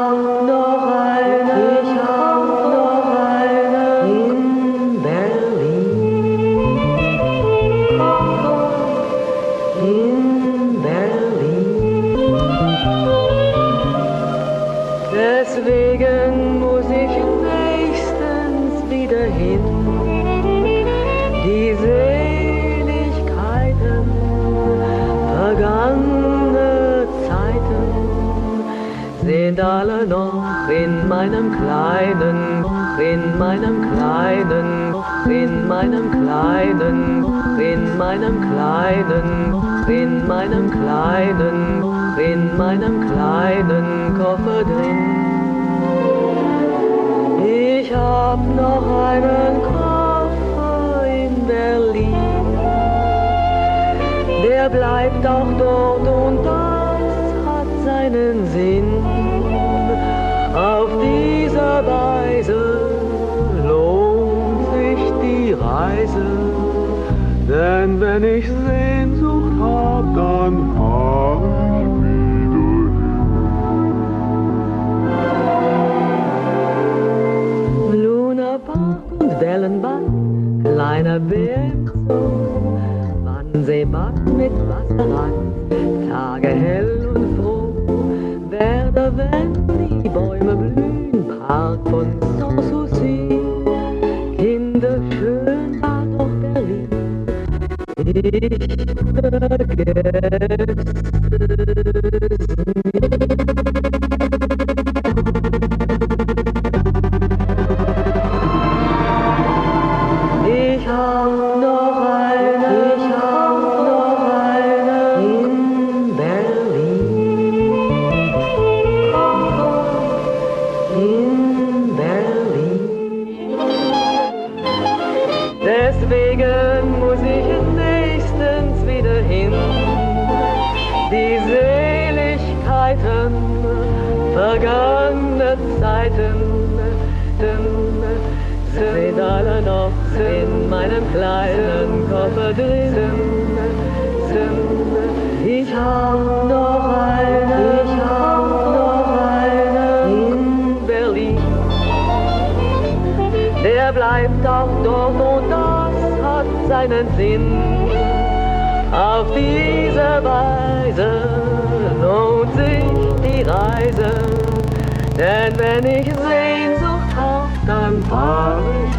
hab noch eine, ich hab noch eine in Berlin. In Berlin. Deswegen muss ich nächstens wieder hin. Die Seligkeiten, vergangene Zeiten sind alle noch in meinem kleinen, in meinem kleinen, in meinem kleinen, in meinem kleinen, in meinem kleinen, in meinem kleinen Koffer drin. Ich hab noch einen Koffer in Berlin. Der bleibt auch dort und das hat seinen Sinn. Auf diese Weise lohnt sich die Reise, denn wenn ich Sehnsucht hab, dann fahr ich wieder hin. Lunapark und Wellenbad, kleiner Bär im Zoo, Wannseebad mit Wasserrand, Tage hell und froh, werde, wenn die Bäume blühen, Park von Sanssouci, kinderschön war doch Berlin, ich vergesse es nie. Ich hab noch eine in Berlin. In Berlin. Deswegen muss ich nächstens wieder hin. Die Seligkeiten, vergangene Zeiten, sind alle noch in meinem kleinen Koffer drin. Ich hab noch eine in Berlin. Der bleibt auch dort und das hat seinen Sinn. Auf diese Weise lohnt sich die Reise, denn wenn ich Sehnsucht hab, dann fahr ich